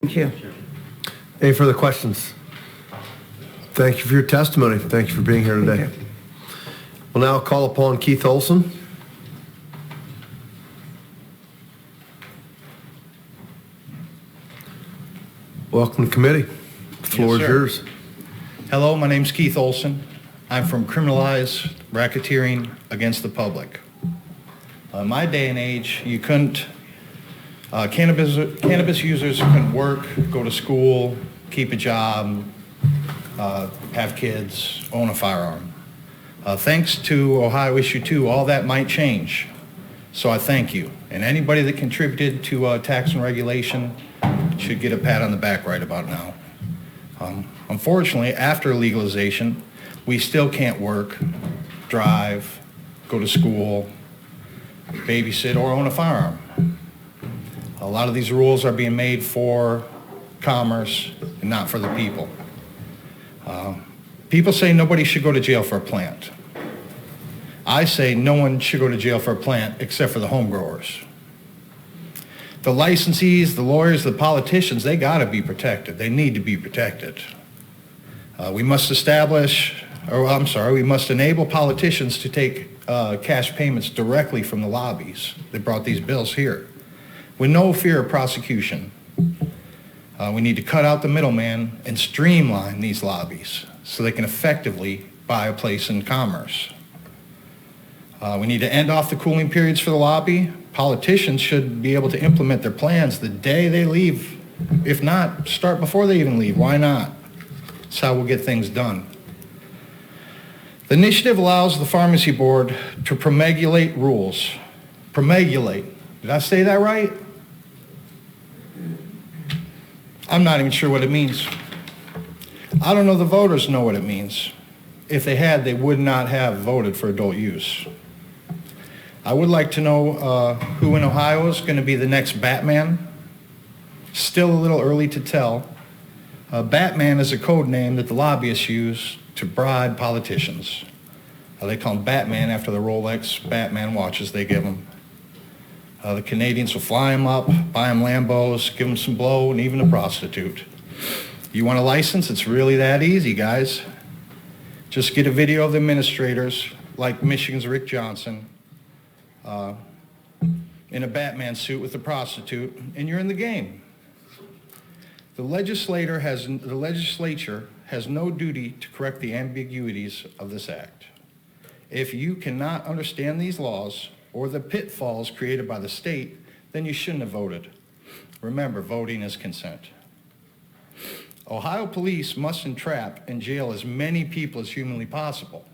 Thank you. Any further questions? Thank you for your testimony. Thank you for being here today. Thank you. We'll now call upon Keith Olson. Welcome to committee. The floor Yes, is sir. yours. Hello, my name's Keith Olson. I'm from Criminalize Racketeering Against the Public. In my day and age, you couldn't, cannabis users couldn't work, go to school, keep a job, have kids, own a firearm. Thanks to Ohio Issue 2, all that might change. So I thank you. And anybody that contributed to tax and regulation should get a pat on the back right about now. Unfortunately, after legalization, we still can't work, drive, go to school, babysit, or own a firearm. A lot of these rules are being made for commerce and not for the people. People say nobody should go to jail for a plant. I say no one should go to jail for a plant except for the home growers. The licensees, the lawyers, the politicians, they gotta be protected. They need to be protected. We must enable politicians to take cash payments directly from the lobbies that brought these bills here, with no fear of prosecution. We need to cut out the middleman and streamline these lobbies so they can effectively buy a place in commerce. We need to end off the cooling periods for the lobby. Politicians should be able to implement their plans the day they leave. If not, start before they even leave. Why not? That's how we'll get things done. The initiative allows the pharmacy board to promulgate rules. Promulgate. Did I say that right? I'm not even sure what it means. I don't know the voters know what it means. If they had, they would not have voted for adult use. I would like to know who in Ohio is going to be the next Batman. Still a little early to tell. Batman is a code name that the lobbyists use to bribe politicians. They call him Batman after the Rolex Batman watches they give him. The Canadians will fly him up, buy him Lambos, give him some blow, and even a prostitute. You want a license? It's really that easy, guys. Just get a video of the administrators, like Michigan's Rick Johnson, in a Batman suit with a prostitute, and you're in the game. The legislature has no duty to correct the ambiguities of this act. If you cannot understand these laws or the pitfalls created by the state, then you shouldn't have voted. Remember, voting is consent. Ohio police must entrap and jail as many people as humanly possible.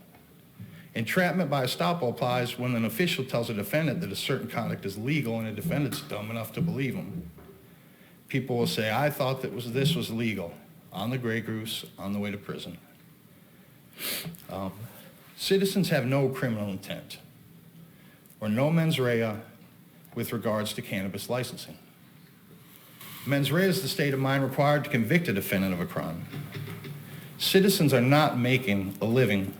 Entrapment by estoppel applies when an official tells a defendant that a certain conduct is legal and a defendant's dumb enough to believe him. People will say, I thought that this was legal, on the Grey Goose, on the way to prison. Citizens have no criminal intent or no mens rea with regards to cannabis licensing. Mens rea is the state of mind required to convict a defendant of a crime. Citizens are not making a living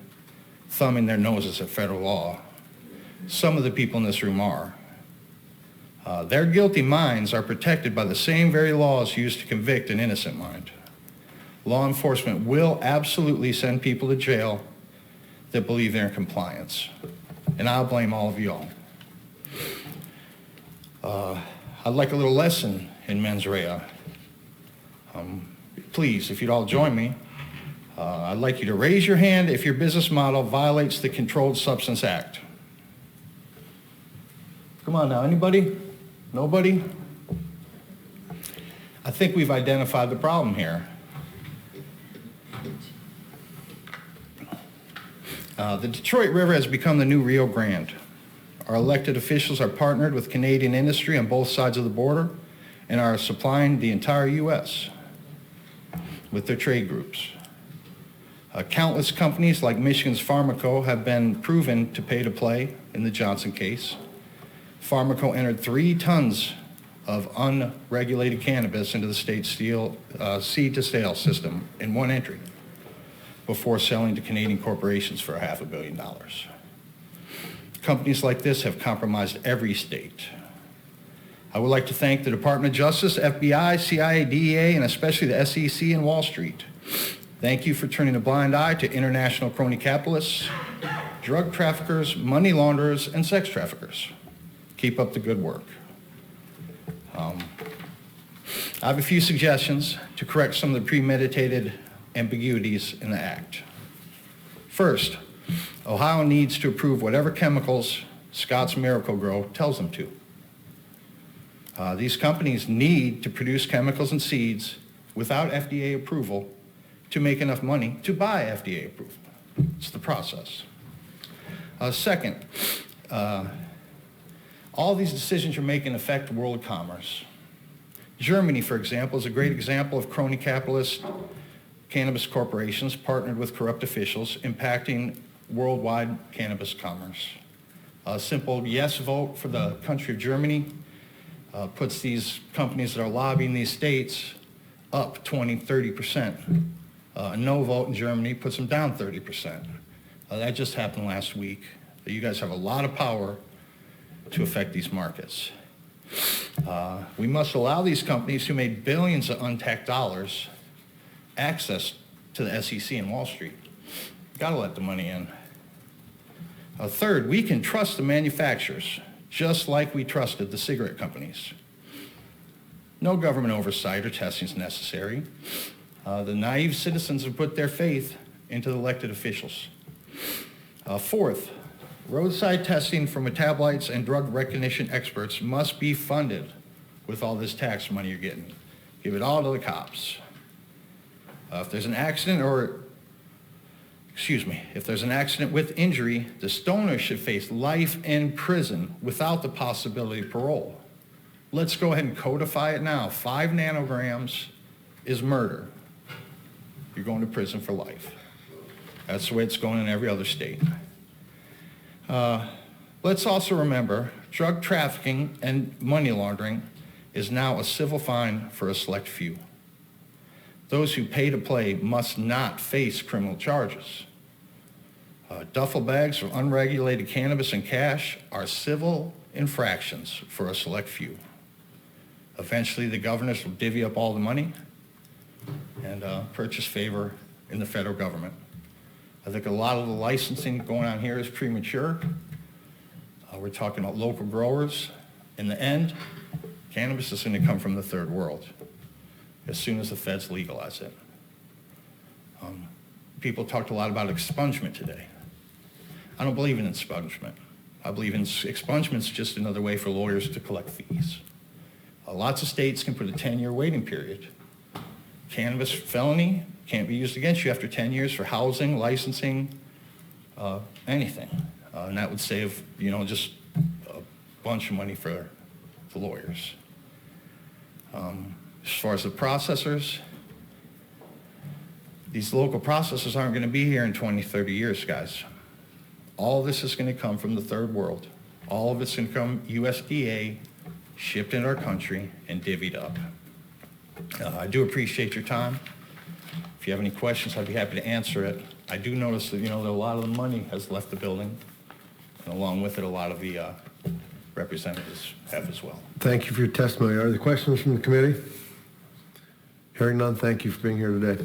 thumbing their noses at federal law. Some of the people in this room are. Their guilty minds are protected by the same very laws used to convict an innocent mind. Law enforcement will absolutely send people to jail that believe they're in compliance. And I'll blame all of y'all. I'd like a little lesson in mens rea. Please, if you'd all join me, I'd like you to raise your hand if your business model violates the Controlled Substance Act. Come on now, anybody? Nobody? I think we've identified the problem here. The Detroit River has become the new Rio Grande. Our elected officials are partnered with Canadian industry on both sides of the border and are supplying the entire U.S. with their trade groups. Countless companies like Michigan's Pharmaco have been proven to pay to play in the Johnson case. Pharmaco entered 3 tons of unregulated cannabis into the state's seed-to-sale system in one entry before selling to Canadian corporations for $500 million. Companies like this have compromised every state. I would like to thank the Department of Justice, FBI, CIA, DEA, and especially the SEC and Wall Street. Thank you for turning a blind eye to international crony capitalists, drug traffickers, money launderers, and sex traffickers. Keep up the good work. I have a few suggestions to correct some of the premeditated ambiguities in the Act. First, Ohio needs to approve whatever chemicals Scott's Miracle-Gro tells them to. These companies need to produce chemicals and seeds without FDA approval to make enough money to buy FDA approval. It's the process. Second, all these decisions you're making affect world commerce. Germany, for example, is a great example of crony capitalist cannabis corporations partnered with corrupt officials impacting worldwide cannabis commerce. A simple yes vote for the country of Germany puts these companies that are lobbying these states up 20, 30%. A no vote in Germany puts them down 30%. That just happened last week. You guys have a lot of power to affect these markets. We must allow these companies who made billions of untaxed dollars access to the SEC and Wall Street. Got to let the money in. Third, we can trust the manufacturers just like we trusted the cigarette companies. No government oversight or testing is necessary. The naive citizens have put their faith into the elected officials. Fourth, roadside testing for metabolites and drug recognition experts must be funded with all this tax money you're getting. Give it all to the cops. If there's an accident if there's an accident with injury, the stoner should face life in prison without the possibility of parole. Let's go ahead and codify it now. 5 nanograms is murder. You're going to prison for life. That's the way it's going in every other state. Let's also remember, drug trafficking and money laundering is now a civil fine for a select few. Those who pay to play must not face criminal charges. Duffel bags of unregulated cannabis and cash are civil infractions for a select few. Eventually, the governors will divvy up all the money and purchase favor in the federal government. I think a lot of the licensing going on here is premature. We're talking about local growers. In the end, cannabis is going to come from the third world as soon as the feds legalize it. People talked a lot about expungement today. I don't believe in expungement. I believe in expungement's just another way for lawyers to collect fees. Lots of states can put a 10-year waiting period. Cannabis felony can't be used against you after 10 years for housing, licensing, anything. And that would save, just a bunch of money for the lawyers. As far as the processors, these local processors aren't going to be here in 20, 30 years, guys. All this is going to come from the third world. All of it's going to come USDA, shipped in our country, and divvied up. I do appreciate your time. If you have any questions, I'd be happy to answer it. I do notice that, that a lot of the money has left the building, and along with it, a lot of the representatives have as well. Thank you for your testimony. Are there questions from the committee? Hearing none, thank you for being here today.